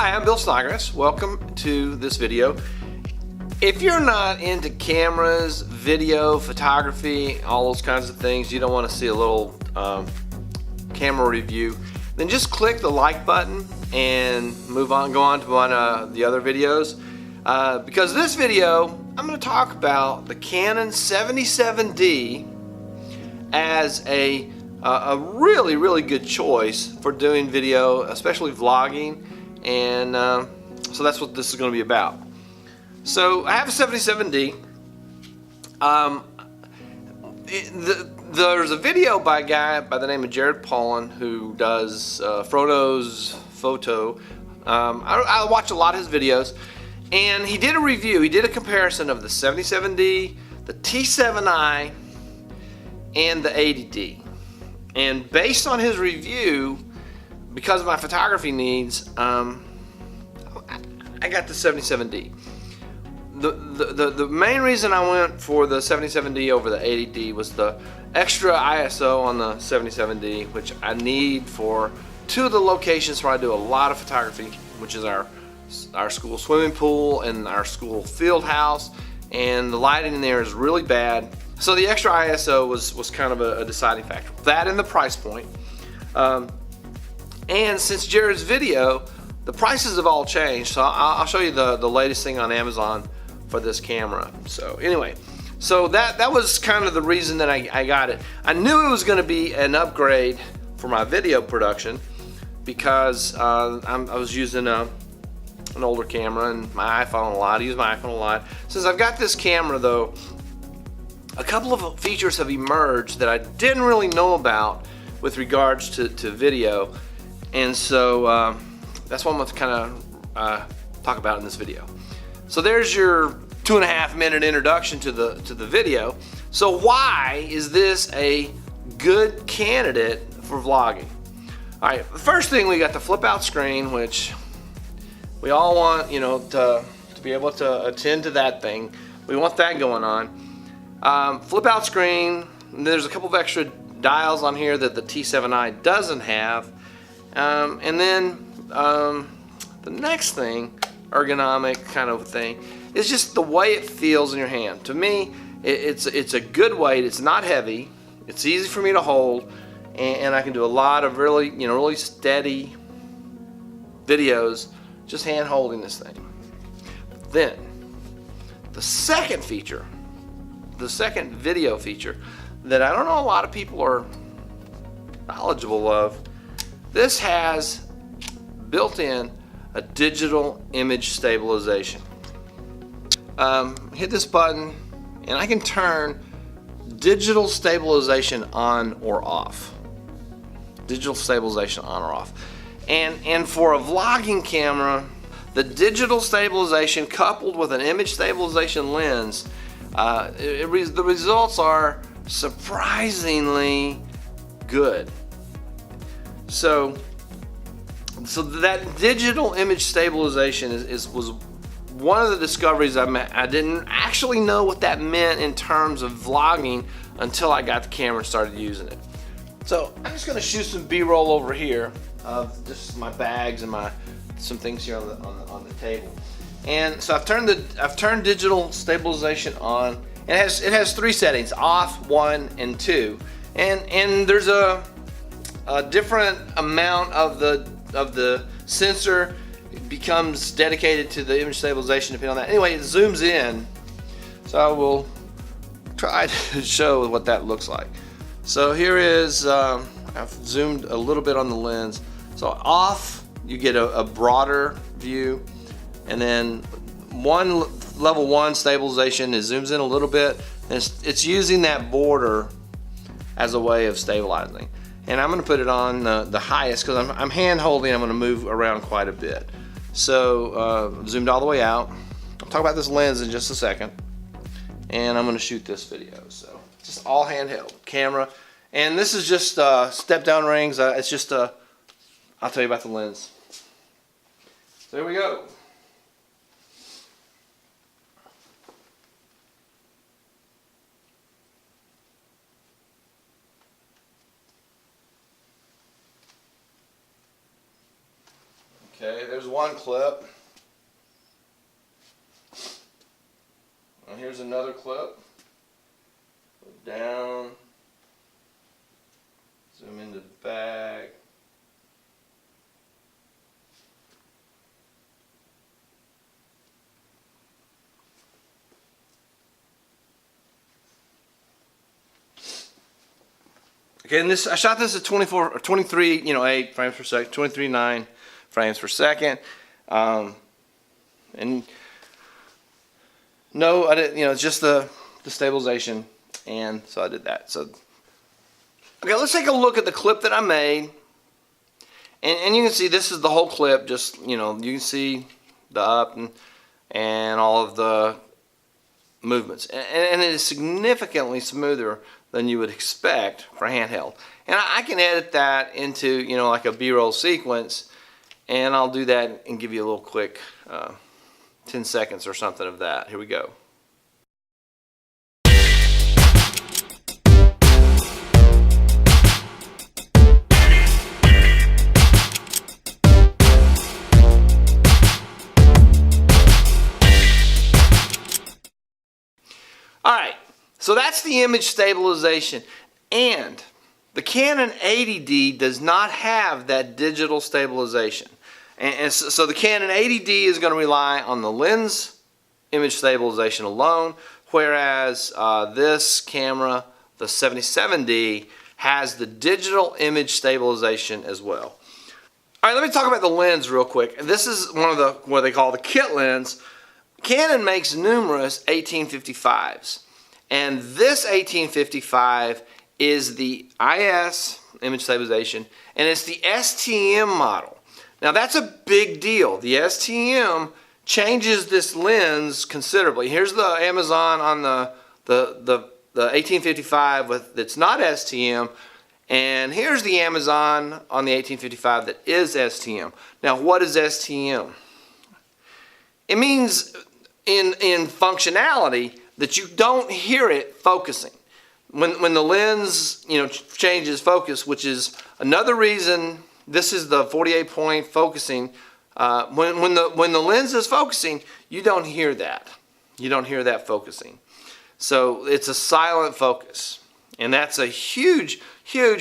Hi, I'm Bill Snodgrass. Welcome to this video. If you're not into cameras, video, photography, all those kinds of things, you don't want to see a little camera review, then just click the like button and go on to one of the other videos. Because this video, I'm going to talk about the Canon 77D as a really good choice for doing video, especially vlogging, and so that's what this is going to be about. So I have a 77D. There's a video by a guy by the name of Jared Paulin who does Frodo's Photo. I watch a lot of his videos, and he did a review. He did a comparison of the 77D, the T7i, and the 80D. And based on his review, because of my photography needs, I got the 77D. The main reason I went for the 77D over the 80D was the extra ISO on the 77D, which I need for two of the locations where I do a lot of photography, which is our school swimming pool and our school field house, and the lighting in there is really bad. So the extra ISO was kind of a deciding factor. That and the price point. And since Jared's video, the prices have all changed. So I'll show you the latest thing on Amazon for this camera. So anyway, so that was kind of the reason that I got it. I knew it was going to be an upgrade for my video production because I was using an older camera and my iPhone a lot. I use my iPhone a lot. Since I've got this camera though, a couple of features have emerged that I didn't really know about with regards to video, and so that's what I'm going to kind of talk about in this video. So there's your 2.5 minute introduction to the video. So why is this a good candidate for vlogging? All right, the first thing, we got the flip out screen, which we all want, you know, to be able to attend to that thing. We want that going on. Flip out screen. There's a couple of extra dials on here that the T7i doesn't have. And then the next thing, ergonomic kind of thing, is just the way it feels in your hand. To me, it's a good weight. It's not heavy. It's easy for me to hold, and I can do a lot of really steady videos just hand holding this thing. Then the second feature, the second video feature that I don't know a lot of people are knowledgeable of, this has built in a digital image stabilization. Hit this button and I can turn digital stabilization on or off. Digital stabilization on or off. And for a vlogging camera, the digital stabilization coupled with an image stabilization lens, the results are surprisingly good. So that digital image stabilization was one of the discoveries I made. I didn't actually know what that meant in terms of vlogging until I got the camera and started using it. So I'm just going to shoot some B-roll over here of just my bags and some things here on the table. And so I've turned digital stabilization on. It has three settings: off, 1, and 2. And there's a different amount of the sensor becomes dedicated to the image stabilization depending on that. Anyway, it zooms in, so I will try to show what that looks like. So here is, I've zoomed a little bit on the lens. So off, you get a broader view, and then level 1 stabilization, it zooms in a little bit, and it's using that border as a way of stabilizing. And I'm going to put it on the highest because I'm hand holding. I'm going to move around quite a bit. So zoomed all the way out. I'll talk about this lens in just a second, and I'm going to shoot this video. So just all handheld camera, and this is just step down rings. It's just I'll tell you about the lens. So here we go. Okay, there's one clip. And here's another clip. Go down. Zoom into the back. Okay, and I shot this at 24 or 23, 8 frames per second, 23.9 frames per second. And no, I didn't, it's just the stabilization, and so I did that. So, okay, let's take a look at the clip that I made, and you can see this is the whole clip. Just you can see the up and all of the movements, and it is significantly smoother than you would expect for handheld. And I can edit that into like a B-roll sequence, and I'll do that and give you a little quick 10 seconds or something of that. Here we go. Alright, so that's the image stabilization, and the Canon 80D does not have that digital stabilization. And so the Canon 80D is going to rely on the lens image stabilization alone, whereas this camera, the 77D, has the digital image stabilization as well. Alright, let me talk about the lens real quick. This is one of the, what they call the kit lens. Canon makes numerous 1855s, and this 1855 is the IS, image stabilization, and it's the STM model. Now that's a big deal. The STM changes this lens considerably. Here's the Amazon on the 1855 that's not STM, and here's the Amazon on the 1855 that is STM. Now what is STM? It means in functionality that you don't hear it focusing. When the lens changes focus, which is another reason this is the 48-point focusing. When the lens is focusing, you don't hear that. You don't hear that focusing. So it's a silent focus, and that's a huge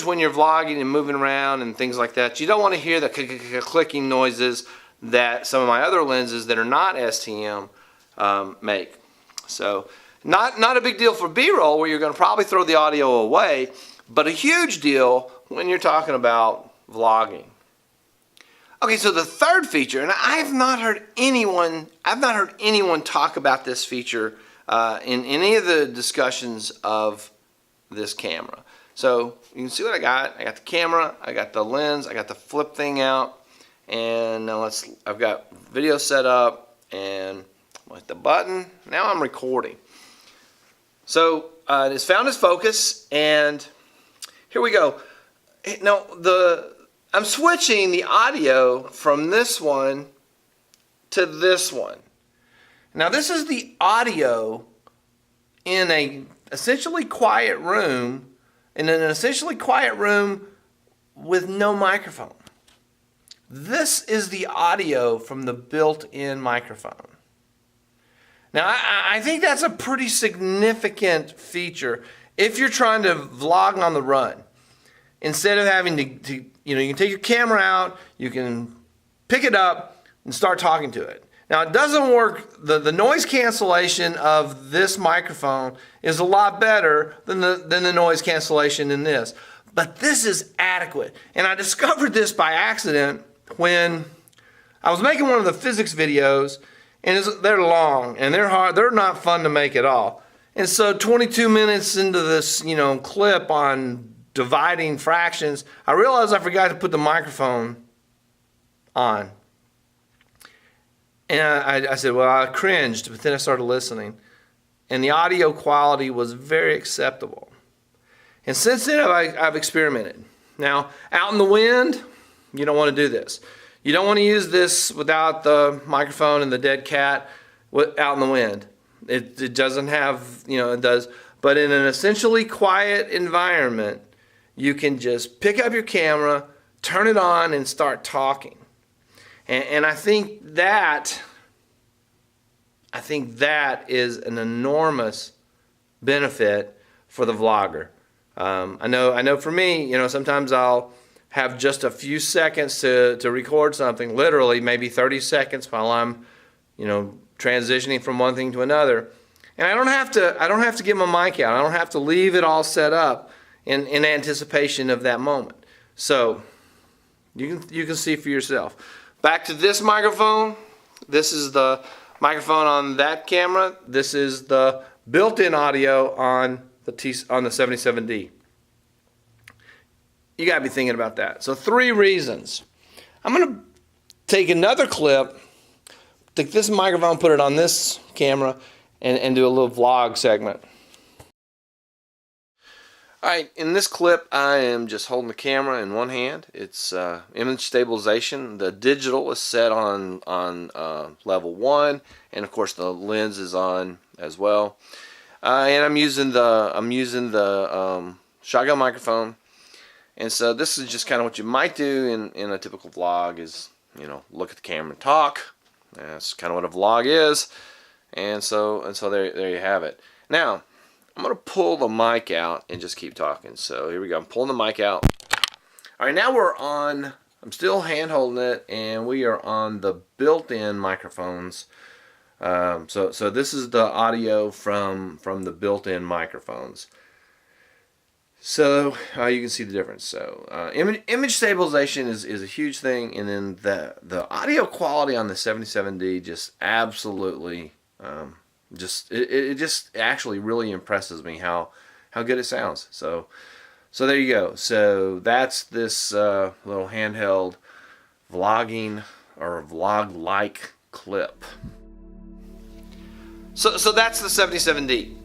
when you're vlogging and moving around and things like that. You don't want to hear the clicking noises that some of my other lenses that are not STM make. So not a big deal for B-roll, where you're going to probably throw the audio away, but a huge deal when you're talking about vlogging. Okay, so the third feature, and I've not heard anyone talk about this feature in any of the discussions of this camera. So you can see what I got. I got the camera, I got the lens, I got the flip thing out, and now I've got video set up, and with the button, now I'm recording. So it's found its focus, and here we go. Now I'm switching the audio from this one to this one. Now this is the audio in an essentially quiet room, with no microphone. This is the audio from the built-in microphone. Now I think that's a pretty significant feature if you're trying to vlog on the run. Instead of having to you can take your camera out, you can pick it up and start talking to it. Now it doesn't work, the noise cancellation of this microphone is a lot better than the noise cancellation in this. But this is adequate. And I discovered this by accident when I was making one of the physics videos, and they're long and they're hard, they're not fun to make at all. And so 22 minutes into this clip on dividing fractions, I realized I forgot to put the microphone on. And I said, well, I cringed, but then I started listening. And the audio quality was very acceptable. And since then, I've experimented. Now, out in the wind, you don't want to do this. You don't want to use this without the microphone and the dead cat out in the wind. It doesn't have, it does. But in an essentially quiet environment, you can just pick up your camera, turn it on, and start talking. And I think that is an enormous benefit for the vlogger. I know for me, sometimes I'll have just a few seconds to record something, literally maybe 30 seconds while I'm, transitioning from one thing to another. And I don't have to get my mic out. I don't have to leave it all set up in anticipation of that moment. So you can see for yourself. Back to this microphone. This is the microphone on that camera. This is the built-in audio on the 77D. You gotta be thinking about that. So 3 reasons. I'm gonna take another clip, take this microphone, put it on this camera, and do a little vlog segment. Alright, in this clip I am just holding the camera in one hand. It's image stabilization. The digital is set on level 1, and of course the lens is on as well. And I'm using the shotgun microphone. And so this is just kind of what you might do in a typical vlog is, look at the camera and talk. That's kind of what a vlog is. And so there you have it. Now, I'm going to pull the mic out and just keep talking. So here we go. I'm pulling the mic out. All right, now I'm still hand holding it, and we are on the built-in microphones. So this is the audio from the built-in microphones. So you can see the difference. So image stabilization is a huge thing, and then the audio quality on the 77D just absolutely it just actually really impresses me how good it sounds. So there you go. So that's this little handheld vlogging or vlog-like clip. So that's the 77D.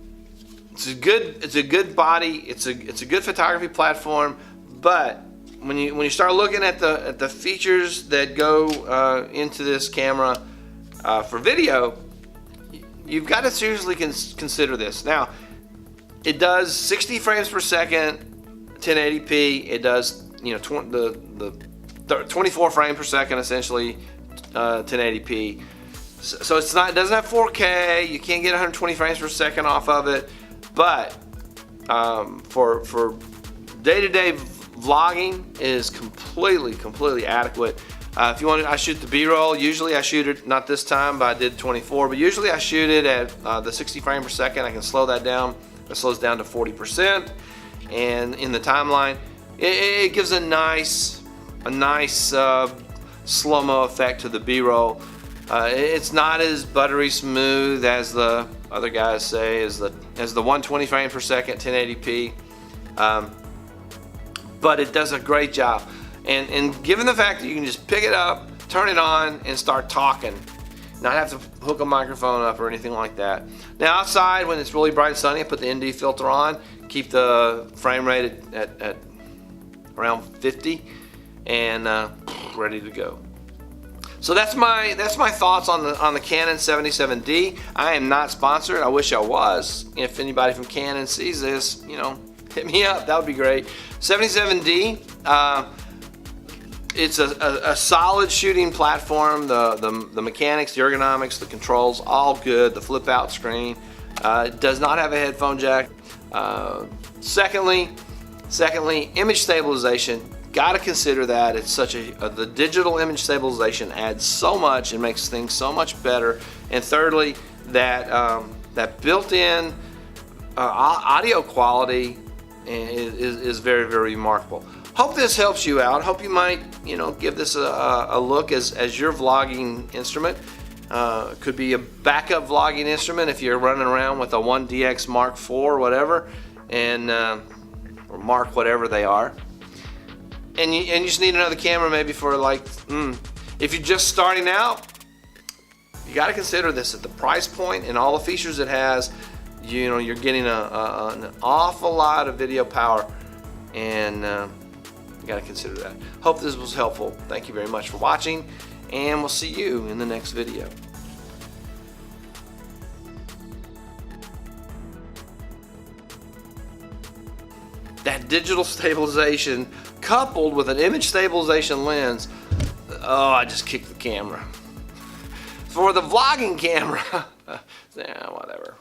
It's a good body. It's a good photography platform. But when you start looking at the features that go into this camera for video, you've got to seriously consider this. Now, it does 60 frames per second, 1080p. It does the 24 frames per second essentially, 1080p. So it doesn't have 4K. You can't get 120 frames per second off of it. But for day-to-day vlogging, it is completely adequate. If you want, I shoot the B-roll. Usually I shoot it, not this time, but I did 24. But usually I shoot it at the 60 frames per second. I can slow that down. It slows down to 40%. And in the timeline, it gives a nice slow-mo effect to the B-roll. It's not as buttery smooth as the other guys say, as the 120 frames per second 1080p, but it does a great job. And given the fact that you can just pick it up, turn it on, and start talking, not have to hook a microphone up or anything like that. Now outside, when it's really bright and sunny, I put the ND filter on, keep the frame rate at around 50, and ready to go. So that's my thoughts on the Canon 77D. I am not sponsored. I wish I was. If anybody from Canon sees this, hit me up. That would be great. 77D. It's a solid shooting platform. The mechanics, the ergonomics, the controls, all good. The flip out screen. It does not have a headphone jack. Secondly, image stabilization. Got to consider that. It's such the digital image stabilization adds so much and makes things so much better. And thirdly, that built-in audio quality is very remarkable. Hope this helps you out. Hope you might give this a look as your vlogging instrument. Could be a backup vlogging instrument if you're running around with a 1DX Mark IV or whatever, and or Mark whatever they are. And you just need another camera maybe for if you're just starting out, you got to consider this at the price point and all the features it has. You're getting an awful lot of video power, and you got to consider that. Hope this was helpful. Thank you very much for watching, and we'll see you in the next video. That digital stabilization coupled with an image stabilization lens, Oh, I just kicked the camera. For the vlogging camera, yeah, whatever.